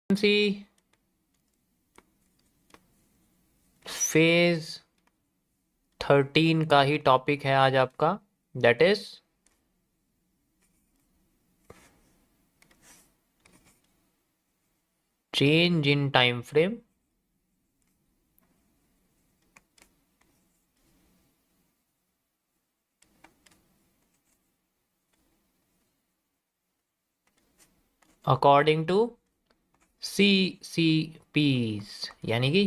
सी phase 13 का ही topic है आज आपका, that is change in time frame according to CCPs, यानी कि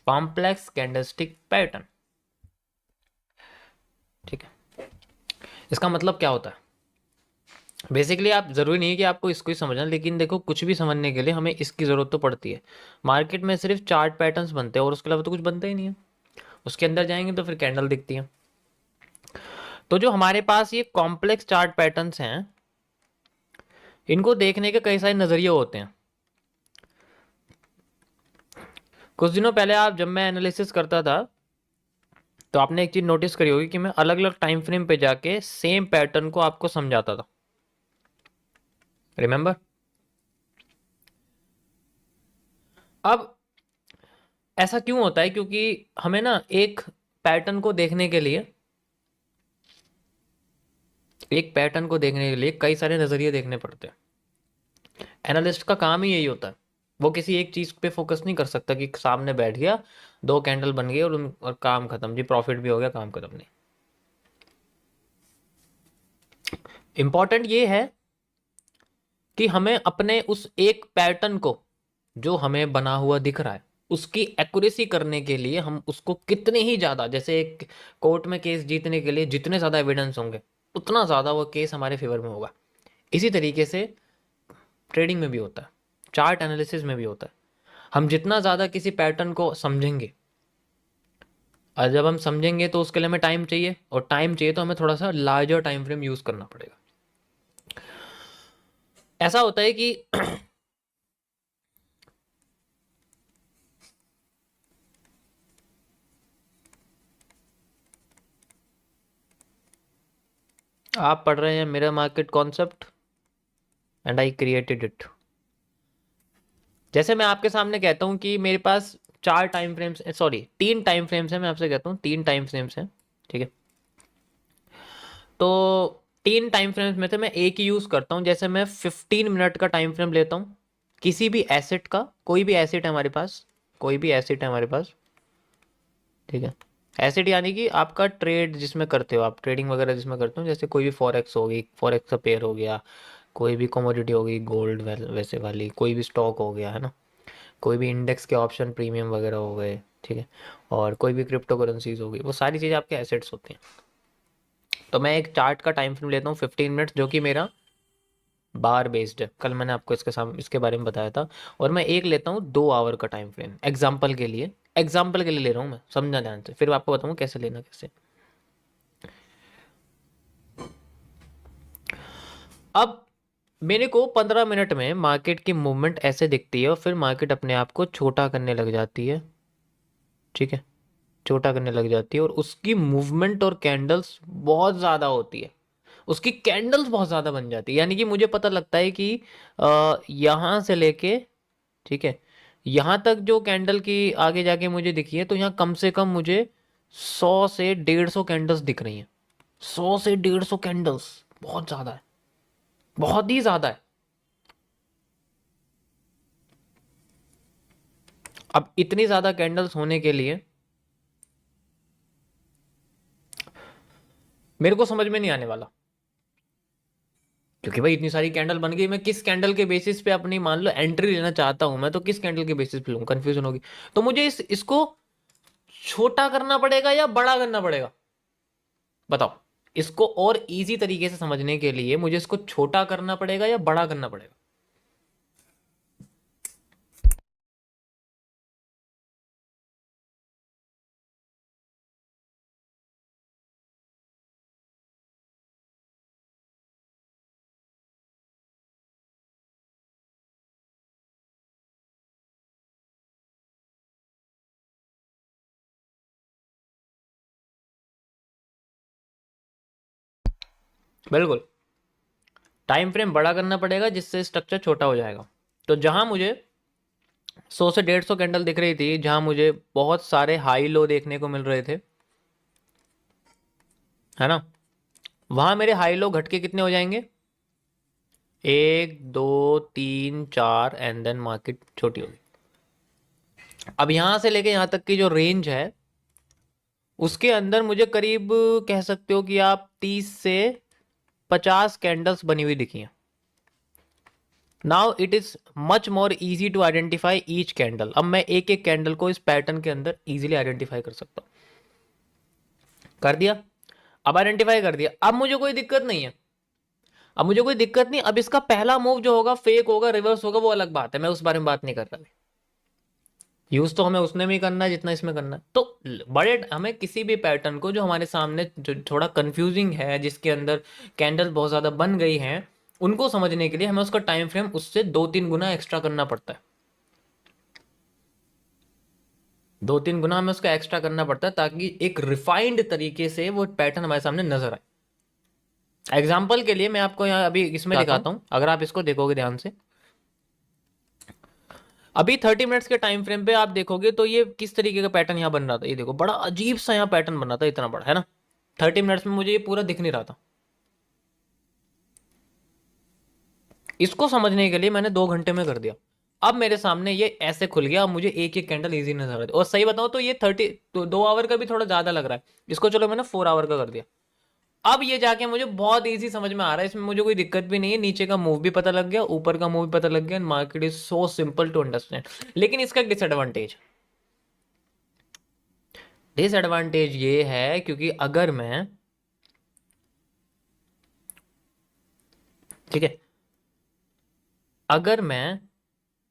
कॉम्प्लेक्स कैंडलस्टिक पैटर्न। ठीक है, इसका मतलब क्या होता है? बेसिकली आप जरूरी नहीं है कि आपको इसको ही समझना, लेकिन देखो कुछ भी समझने के लिए हमें इसकी जरूरत तो पड़ती है। मार्केट में सिर्फ चार्ट पैटर्न्स बनते हैं और उसके अलावा तो कुछ बनता ही नहीं है। उसके अंदर जाएंगे तो फिर कैंडल दिखती है। तो जो हमारे पास ये कॉम्प्लेक्स चार्ट पैटर्न्स हैं, इनको देखने के कई सारे नजरिए होते हैं। कुछ दिनों पहले आप जब मैं एनालिसिस करता था तो आपने एक चीज नोटिस करी होगी कि मैं अलग अलग टाइम फ्रेम पे जाके सेम पैटर्न को आपको समझाता था। रिमेंबर? अब ऐसा क्यों होता है? क्योंकि हमें ना एक पैटर्न को देखने के लिए कई सारे नजरिए देखने पड़ते हैं। एनालिस्ट का काम ही यही होता है। वो किसी एक चीज पे फोकस नहीं कर सकता कि सामने बैठ गया, दो कैंडल बन गई और काम खत्म जी, प्रॉफिट भी हो गया, काम खत्म। नहीं, इंपॉर्टेंट ये है कि हमें अपने उस एक पैटर्न को जो हमें बना हुआ दिख रहा है उसकी एक्यूरेसी करने के लिए हम उसको कितने ही ज्यादा, जैसे एक कोर्ट में केस जीतने के लिए जितने ज्यादा एविडेंस होंगे उतना ज्यादा वो केस हमारे फेवर में होगा। इसी तरीके से ट्रेडिंग में भी होता है, चार्ट एनालिसिस में भी होता है। हम जितना ज़्यादा किसी पैटर्न को समझेंगे, और जब हम समझेंगे तो उसके लिए हमें टाइम चाहिए, और टाइम चाहिए तो हमें थोड़ा सा लार्जर टाइम फ्रेम यूज़ करना पड़ेगा। ऐसा होता है कि आप पढ़ रहे हैं mirror market concept and I created it. जैसे मैं आपके सामने कहता हूं कि मेरे पास चार time frames, sorry 3 time frames हैं, मैं आपसे कहता हूँ 3 टाइम फ्रेम्स हैं। ठीक है, तो 3 टाइम फ्रेम्स में से मैं एक ही यूज़ करता हूँ। जैसे मैं 15 मिनट का टाइम फ्रेम लेता हूँ किसी भी एसेट का, कोई भी एसेट है हमारे पास, कोई भी एसेट है हमारे पास। ठीक है, एसेट यानी कि आपका ट्रेड जिसमें करते हो आप, ट्रेडिंग वगैरह जिसमें करते हो, जैसे कोई भी फॉरेक्स होगी, फॉरेक्स का पेयर हो गया, कोई भी कमोडिटी होगी, गोल्ड वैसे वाली, कोई भी स्टॉक हो गया, है ना, कोई भी इंडेक्स के ऑप्शन प्रीमियम वगैरह हो गए। ठीक है, और कोई भी क्रिप्टो करेंसीज होगी, वो सारी चीज़ें आपके एसेट्स होती हैं। तो मैं एक चार्ट का टाइम फ्रेम लेता हूँ 15 मिनट्स, जो कि मेरा बार बेस्ड है, कल मैंने आपको इसके बारे में बताया था। और मैं एक लेता हूँ 2 आवर का टाइम फ्रेम, एग्जाम्पल के लिए ले रहा हूँ मैं, समझना ध्यान से, फिर आपको बताऊँ कैसे लेना, कैसे। अब मेरे को 15 मिनट में मार्केट की मूवमेंट ऐसे दिखती है और फिर मार्केट अपने आप को छोटा करने लग जाती है। ठीक है, छोटा करने लग जाती है और उसकी मूवमेंट और कैंडल्स बहुत ज़्यादा होती है, उसकी कैंडल्स बहुत ज़्यादा बन जाती है। यानी कि मुझे पता लगता है कि यहाँ से लेके, ठीक है, यहाँ तक जो कैंडल की आगे जाके मुझे दिखी है, तो यहाँ कम से कम मुझे 100 से 150 कैंडल्स दिख रही हैं। 100 से 150 कैंडल्स बहुत ज़्यादा है, बहुत ही ज़्यादा है। अब इतनी ज़्यादा कैंडल्स होने के लिए मेरे को समझ में नहीं आने वाला, क्योंकि भाई इतनी सारी कैंडल बन गई, मैं किस कैंडल के बेसिस पे अपनी मान लो एंट्री लेना चाहता हूं, मैं तो किस कैंडल के बेसिस पे लूँ, कंफ्यूजन होगी। तो मुझे इसको छोटा करना पड़ेगा या बड़ा करना पड़ेगा? बताओ, इसको और इजी तरीके से समझने के लिए मुझे इसको छोटा करना पड़ेगा या बड़ा करना पड़ेगा? बिल्कुल, टाइम फ्रेम बड़ा करना पड़ेगा जिससे स्ट्रक्चर छोटा हो जाएगा। तो जहां मुझे 100 से 150 कैंडल दिख रही थी जहां मुझे बहुत सारे हाई लो देखने को मिल रहे थे, है ना। वहां मेरे हाई लो घट के कितने हो जाएंगे, 1 2 3 4, एंड देन मार्केट छोटी होगी। अब यहां से लेके यहां तक की जो रेंज है उसके अंदर मुझे करीब कह सकते हो कि आप 30 से 50 कैंडल्स बनी हुई दिखी हैं। Now it is much more easy to identify each candle. अब मैं एक एक कैंडल को इस पैटर्न के अंदर इजीली आइडेंटिफाई कर सकता हूं। कर दिया, अब आइडेंटिफाई कर दिया, अब मुझे कोई दिक्कत नहीं है, अब मुझे कोई दिक्कत नहीं। अब इसका पहला मूव जो होगा फेक होगा, रिवर्स होगा, वो अलग बात है, मैं उस बारे में बात नहीं कर रहा। यूज तो हमें उसने में ही करना है जितना इसमें करना है। तो बड़े हमें किसी भी पैटर्न को जो हमारे सामने जो थोड़ा कंफ्यूजिंग है, जिसके अंदर कैंडल बहुत ज्यादा बन गई हैं, उनको समझने के लिए हमें उसका टाइम फ्रेम उससे 2 3 गुना एक्स्ट्रा करना पड़ता है। 2 3 गुना हमें उसका एक्स्ट्रा करना पड़ता है ताकि एक रिफाइंड तरीके से वो पैटर्न हमारे सामने नजर आए। एग्जाम्पल के लिए मैं आपको यहाँ अभी इसमें दिखाता हूँ, अगर आप इसको देखोगे ध्यान से, अभी 30 मिनट्स के टाइम फ्रेम पे आप देखोगे तो ये किस तरीके का पैटर्न यहाँ बन रहा था। ये देखो बड़ा अजीब सा यहाँ पैटर्न बन रहा था, इतना बड़ा, है ना। 30 मिनट्स में मुझे ये पूरा दिख नहीं रहा था। इसको समझने के लिए मैंने 2 घंटे में कर दिया। अब मेरे सामने ये ऐसे खुल गया, अब मुझे एक एक कैंडल इजी नजर आ रही है। और सही बताऊं तो ये 30 तो 2 आवर का भी थोड़ा ज्यादा लग रहा है। इसको चलो मैंने 4 आवर का कर दिया। अब ये जाके मुझे बहुत इजी समझ में आ रहा है, इसमें मुझे कोई दिक्कत भी नहीं है। नीचे का मूव भी पता लग गया, ऊपर का मूव भी पता लग गया। Market is so simple to understand. लेकिन इसका डिसएडवांटेज, डिसएडवांटेज ये है क्योंकि अगर मैं, ठीक है, अगर मैं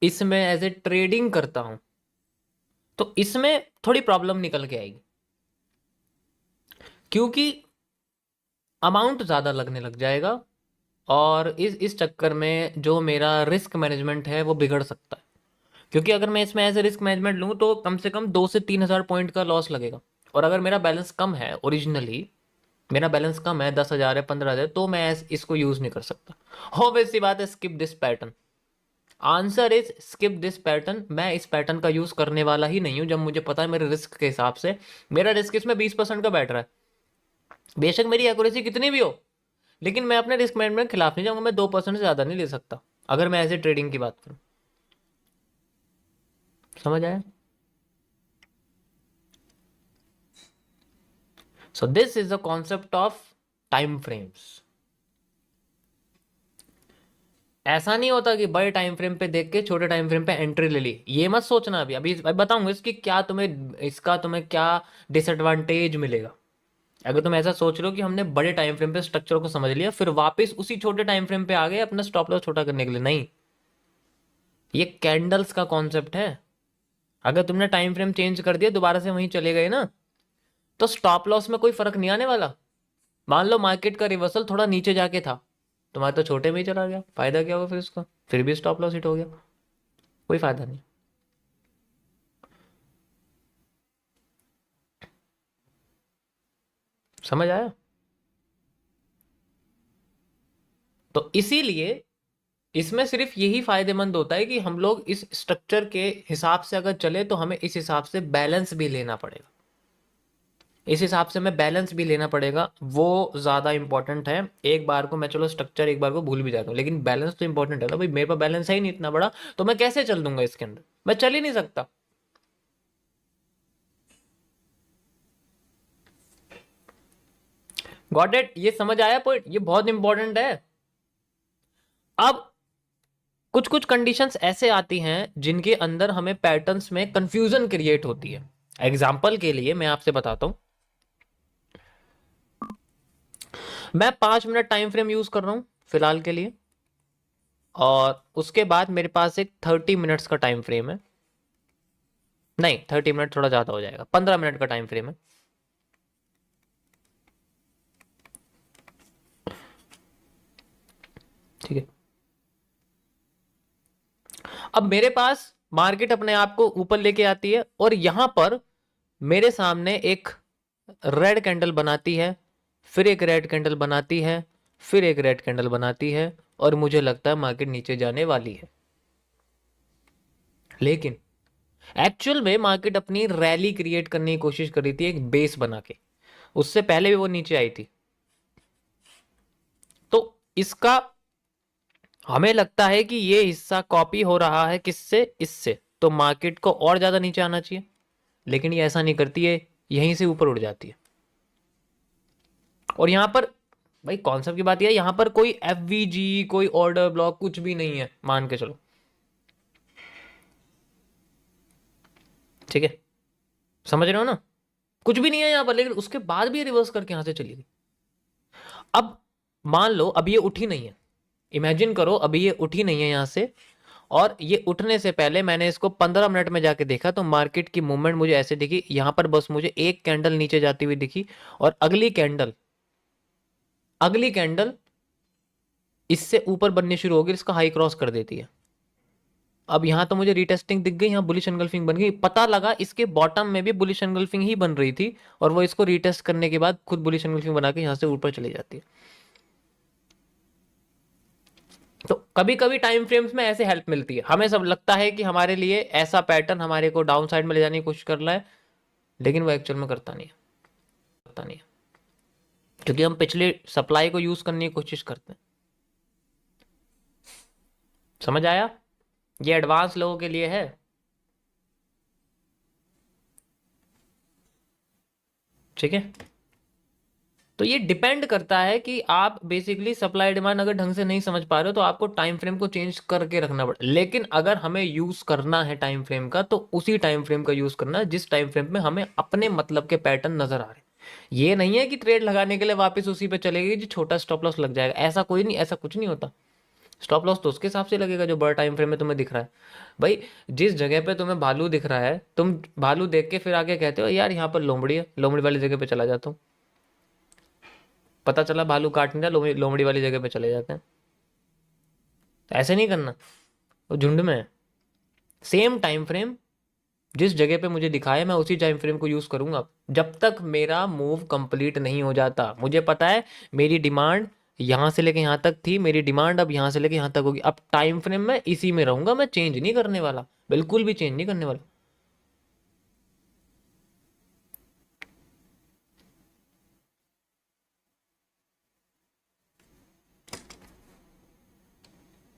इसमें एज ए ट्रेडिंग करता हूं तो इसमें थोड़ी प्रॉब्लम निकल के आएगी, क्योंकि अमाउंट ज्यादा लगने लग जाएगा और इस चक्कर में जो मेरा रिस्क मैनेजमेंट है वो बिगड़ सकता है। क्योंकि अगर मैं इसमें एज ए रिस्क मैनेजमेंट लूँ तो कम से कम 2 से 3 हज़ार पॉइंट का लॉस लगेगा। और अगर मेरा बैलेंस कम है, ओरिजिनली मेरा बैलेंस कम है, 10,000 है, 15,000, तो मैं इसको यूज नहीं कर सकता। ऑब्वियस सी बात है, skip this pattern. Answer is skip this pattern. मैं इस पैटर्न का यूज करने वाला ही नहीं हूं जब मुझे पता है मेरे रिस्क के हिसाब से मेरा रिस्क इसमें 20% का बैठ रहा है। बेशक मेरी एक्यूरेसी कितनी भी हो, लेकिन मैं अपने रिस्क मैनेजमेंट के खिलाफ नहीं जाऊंगा। मैं 2% से ज्यादा नहीं ले सकता अगर मैं ऐसे ट्रेडिंग की बात करूं। समझ आया? So this is the concept of time frames. ऐसा नहीं होता कि बड़े टाइम फ्रेम पे देख के छोटे टाइम फ्रेम पे एंट्री ले ली, ये मत सोचना। अभी अभी बताऊंगा इसकी क्या तुम्हें, इसका तुम्हें क्या डिसएडवांटेज मिलेगा। अगर तुम ऐसा सोच रहे हो कि हमने बड़े टाइम फ्रेम पे स्ट्रक्चर को समझ लिया फिर वापस उसी छोटे टाइम फ्रेम पे आ गए अपना स्टॉप लॉस छोटा करने के लिए, नहीं। ये कैंडल्स का कॉन्सेप्ट है। अगर तुमने टाइम फ्रेम चेंज कर दिया, दोबारा से वहीं चले गए ना, तो स्टॉप लॉस में कोई फर्क नहीं आने वाला। मान लो मार्केट का रिवर्सल थोड़ा नीचे जाके था, तुम्हारा तो छोटे में ही चला गया, फायदा क्या होगा फिर उसका? फिर भी स्टॉप लॉस हिट हो गया, कोई फायदा नहीं। समझ आया? तो इसीलिए इसमें सिर्फ यही फायदेमंद होता है कि हम लोग इस स्ट्रक्चर के हिसाब से अगर चले तो हमें इस हिसाब से बैलेंस भी लेना पड़ेगा। इस हिसाब से हमें बैलेंस भी लेना पड़ेगा, वो ज्यादा इंपॉर्टेंट है। एक बार को मैं चलो स्ट्रक्चर एक बार को भूल भी जाता हूँ, लेकिन बैलेंस तो इंपॉर्टेंट है ना भाई। मेरे पास बैलेंस है ही नहीं इतना बड़ा, तो मैं कैसे चल दूंगा इसके अंदर? मैं चल ही नहीं सकता। Got it? ये समझ आया पॉइंट? ये बहुत इंपॉर्टेंट है। अब कुछ कुछ कंडीशंस ऐसे आती हैं जिनके अंदर हमें पैटर्न्स में कंफ्यूजन क्रिएट होती है। एग्जाम्पल के लिए मैं आपसे बताता हूं, मैं 5 मिनट टाइम फ्रेम यूज कर रहा हूं फिलहाल के लिए, और उसके बाद मेरे पास एक 30 मिनट्स का टाइम फ्रेम है। नहीं, 30 मिनट थोड़ा ज्यादा हो जाएगा, 15 मिनट का टाइम फ्रेम है। ठीक है, अब मेरे पास मार्केट अपने आप को ऊपर लेके आती है और यहां पर मेरे सामने एक रेड कैंडल बनाती है, फिर एक रेड कैंडल बनाती है, फिर एक रेड कैंडल बनाती है, और मुझे लगता है मार्केट नीचे जाने वाली है। लेकिन एक्चुअल में मार्केट अपनी रैली क्रिएट करने की कोशिश कर रही थी एक बेस बना के, उससे पहले भी वो नीचे आई थी। तो इसका हमें लगता है कि ये हिस्सा कॉपी हो रहा है किससे, इससे, तो मार्केट को और ज्यादा नीचे आना चाहिए, लेकिन ये ऐसा नहीं करती है, यहीं से ऊपर उड़ जाती है। और यहां पर भाई कॉन्सेप्ट की बात यह है, यहां पर कोई एफ कोई ऑर्डर ब्लॉक कुछ भी नहीं है, मान के चलो, ठीक है, समझ रहे हो ना, कुछ भी नहीं है यहां पर, लेकिन उसके बाद भी रिवर्स करके यहां से चली गई। अब मान लो अभी ये उठी नहीं है, इमेजिन करो अभी ये उठी नहीं है यहां से, और ये उठने से पहले मैंने इसको 15 मिनट में जाके देखा तो मार्केट की मूवमेंट मुझे ऐसे दिखी, यहां पर बस मुझे एक कैंडल नीचे जाती हुई दिखी, और अगली कैंडल इससे ऊपर बननी शुरू होगी, इसका हाई क्रॉस कर देती है। अब यहां तो मुझे रीटेस्टिंग दिख गई, यहां बुलिश एंगल्फिंग बन गई, पता लगा इसके बॉटम में भी बुलिश एंगल्फिंग ही बन रही थी, और वो इसको रीटेस्ट करने के बाद खुद बुलिश एंगल्फिंग बना के यहां से ऊपर चली जाती है। तो कभी कभी टाइम फ्रेम्स में ऐसे हेल्प मिलती है, हमें सब लगता है कि हमारे लिए ऐसा पैटर्न हमारे को डाउन साइड में ले जाने की कोशिश कर रहा है, लेकिन वो एक्चुअल में करता नहीं है, क्योंकि हम पिछले सप्लाई को यूज करने की कोशिश करते हैं। समझ आया, ये एडवांस लोगों के लिए है, ठीक है। तो ये डिपेंड करता है कि आप बेसिकली सप्लाई डिमांड अगर ढंग से नहीं समझ पा रहे हो तो आपको टाइम फ्रेम को चेंज करके रखना पड़े, लेकिन अगर हमें यूज करना है टाइम फ्रेम का तो उसी टाइम फ्रेम का यूज करना है जिस टाइम फ्रेम में हमें अपने मतलब के पैटर्न नजर आ रहे हैं। ये नहीं है कि ट्रेड लगाने के लिए वापस उसी पे चलेगी जो छोटा स्टॉप लॉस लग जाएगा, ऐसा कोई नहीं, ऐसा कुछ नहीं होता। स्टॉप लॉस तो उसके हिसाब से लगेगा जो बड़ा टाइम फ्रेम में तुम्हें दिख रहा है। भाई जिस जगह पे तुम्हें भालू दिख रहा है, तुम भालू देख के फिर आगे कहते हो यार यहाँ पर लोमड़ी है, लोमड़ी वाली जगह पे चला जाता हूँ, पता चला भालू काट नहीं रहा, लोमड़ी वाली जगह पे चले जाते हैं। तो ऐसे नहीं करना, वो झुंड में है। सेम टाइम फ्रेम जिस जगह पे मुझे दिखाया मैं उसी टाइम फ्रेम को यूज करूंगा जब तक मेरा मूव कंप्लीट नहीं हो जाता। मुझे पता है मेरी डिमांड यहां से लेके यहां तक थी, मेरी डिमांड अब यहां से लेके यहां तक होगी, अब टाइम फ्रेम में इसी में रहूंगा, मैं चेंज नहीं करने वाला, बिल्कुल भी चेंज नहीं करने वाला।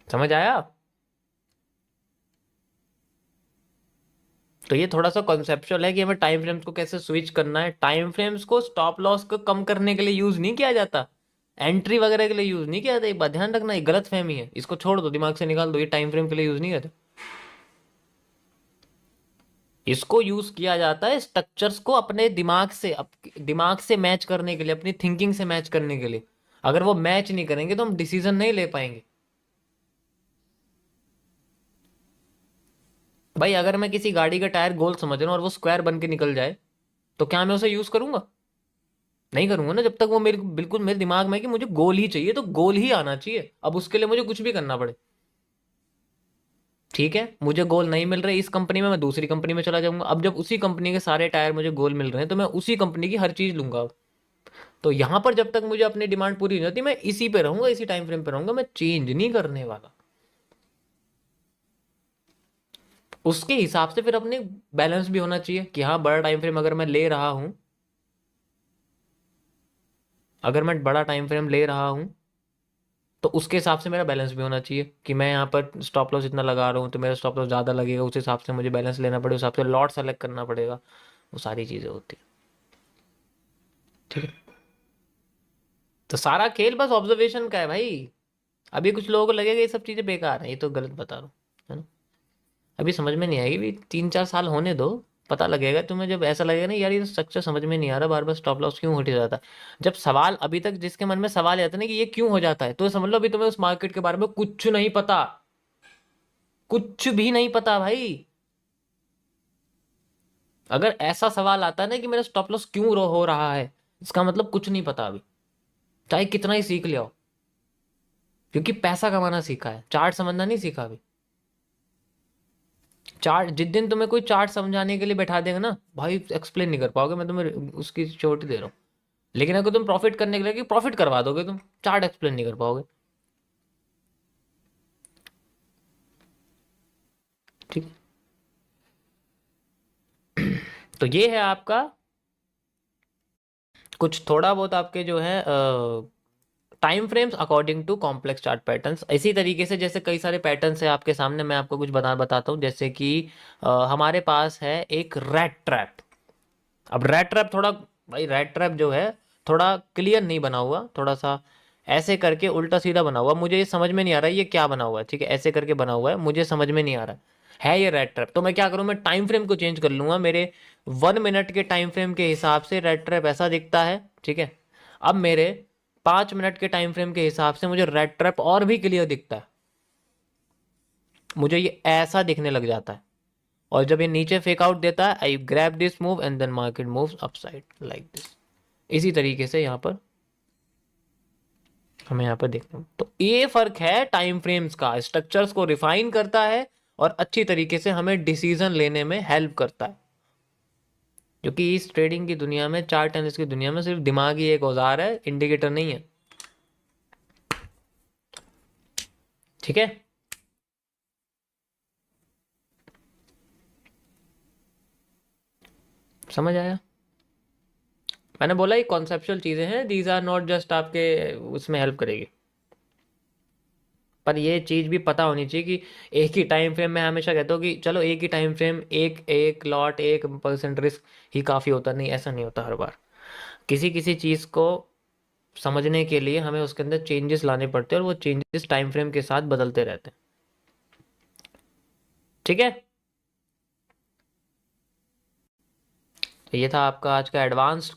समझ आया। तो ये थोड़ा सा कॉन्सेप्चुअल है कि हमें टाइम फ्रेम्स को कैसे स्विच करना है। टाइम फ्रेम्स को स्टॉप लॉस को कम करने के लिए यूज नहीं किया जाता, एंट्री वगैरह के लिए यूज नहीं किया जाता, एक बात ध्यान रखना, ये गलत फहमी है, इसको छोड़ दो, दिमाग से निकाल दो, ये टाइम फ्रेम के लिए यूज नहीं करते। इसको यूज किया जाता है स्ट्रक्चर्स को अपने दिमाग से मैच करने के लिए, अपनी थिंकिंग से मैच करने के लिए। अगर वो मैच नहीं करेंगे तो हम डिसीजन नहीं ले पाएंगे। भाई अगर मैं किसी गाड़ी का टायर गोल समझ रहा हूँ और वो स्क्वायर बन के निकल जाए तो क्या मैं उसे यूज करूंगा? नहीं करूंगा ना, जब तक वो मेरे बिल्कुल मेरे दिमाग में है कि मुझे गोल ही चाहिए तो गोल ही आना चाहिए, अब उसके लिए मुझे कुछ भी करना पड़े। ठीक है, मुझे गोल नहीं मिल रहे इस कंपनी में, मैं दूसरी कंपनी में चला जाऊंगा, अब जब उसी कंपनी के सारे टायर मुझे गोल मिल रहे हैं तो मैं उसी कंपनी की हर चीज लूंगा अब। तो यहां पर जब तक मुझे अपनी डिमांड पूरी नहीं होती मैं इसी पे रहूंगा, इसी टाइम फ्रेम पे रहूंगा, मैं चेंज नहीं करने वाला। उसके हिसाब से फिर अपने बैलेंस भी होना चाहिए कि हाँ बड़ा टाइम फ्रेम अगर मैं ले रहा हूं, अगर मैं बड़ा टाइम फ्रेम ले रहा हूं तो उसके हिसाब से मेरा बैलेंस भी होना चाहिए कि मैं यहाँ पर स्टॉप लॉस इतना लगा रहा हूँ तो मेरा स्टॉप लॉस ज़्यादा लगेगा, उस हिसाब से मुझे बैलेंस लेना पड़ेगा, उस हिसाब से लॉट सेलेक्ट करना पड़ेगा, वो सारी चीज़ें होती है। ठीक है, तो सारा खेल बस ऑब्जर्वेशन का है भाई। अभी कुछ लोगों को लगेगा ये सब चीज़ें बेकार है, ये तो गलत बता रहा हूँ, है ना। अभी समझ में नहीं आएगी, भी 3-4 साल होने दो, पता लगेगा तुम्हें, जब ऐसा लगेगा ना यार ये स्ट्रक्चर समझ में नहीं आ रहा, बार बार स्टॉप लॉस क्यों हट जाता है। जब सवाल अभी तक जिसके मन में सवाल आता है ना कि ये क्यों हो जाता है, तो समझ लो अभी तुम्हें उस मार्केट के बारे में कुछ नहीं पता, कुछ भी नहीं पता भाई। अगर ऐसा सवाल आता है ना कि मेरा स्टॉप लॉस क्यों हो रहा है, इसका मतलब कुछ नहीं पता अभी, चाहे कितना ही सीख लिया हो, क्योंकि पैसा कमाना सीखा है, चार्ट समझना नहीं सीखा अभी। चार्ट जिस दिन तुम्हें कोई चार्ट समझाने के लिए बैठा देगा ना भाई, एक्सप्लेन नहीं कर पाओगे, मैं तुम्हें उसकी चोटी दे रहा हूँ। लेकिन अगर तुम प्रॉफिट करने के लिए प्रॉफिट करवा दोगे, तुम चार्ट एक्सप्लेन नहीं कर पाओगे। ठीक है, तो ये है आपका कुछ थोड़ा बहुत आपके जो है time frames according to complex chart patterns. इसी तरीके से जैसे कई सारे पैटर्न्स है आपके सामने, मैं आपको कुछ बताता हूँ। जैसे कि हमारे पास है एक रैट ट्रैप। अब रैट ट्रैप थोड़ा, भाई रैट ट्रैप जो है थोड़ा क्लियर नहीं बना हुआ, थोड़ा सा ऐसे करके उल्टा सीधा बना हुआ, मुझे ये समझ में नहीं आ रहा है ये क्या बना हुआ है। ठीक है, ऐसे करके बना हुआ है, मुझे समझ में नहीं आ रहा है ये रैट ट्रैप। तो मैं क्या करूँ, मैं टाइम फ्रेम को चेंज कर लूँगा। मेरे 1 मिनट के टाइम फ्रेम के हिसाब से रैट ट्रैप ऐसा दिखता है। ठीक है, अब मेरे 5 मिनट के टाइम फ्रेम के हिसाब से मुझे रैट ट्रैप और भी क्लियर दिखता है, मुझे ये ऐसा दिखने लग जाता है। और जब ये नीचे फेक आउट देता है, I grab this move and then market moves upside like this. इसी तरीके से यहाँ पर हमें यहाँ पर देखना, तो ये फर्क है टाइम फ्रेम्स का, स्ट्रक्चर्स को रिफाइन करता है और अच्छी तरीके से हमें डिसीजन लेने में हेल्प करता है। क्योंकि इस ट्रेडिंग की दुनिया में, चार्ट एनालिसिस की दुनिया में सिर्फ दिमाग ही एक औजार है, इंडिकेटर नहीं है। ठीक है, समझ आया? मैंने बोला ये कॉन्सेप्चुअल चीजें हैं, दीज आर नॉट जस्ट आपके उसमें हेल्प करेगी, पर ये चीज़ भी पता होनी चाहिए कि एक ही टाइम फ्रेम में, हमेशा कहता हूँ कि चलो एक ही टाइम फ्रेम, एक एक लॉट 1% रिस्क ही काफ़ी होता, नहीं ऐसा नहीं होता हर बार। किसी किसी चीज़ को समझने के लिए हमें उसके अंदर चेंजेस लाने पड़ते हैं, और वो चेंजेस टाइम फ्रेम के साथ बदलते रहते हैं। ठीक है, तो ये था आपका आज का एडवांस्ड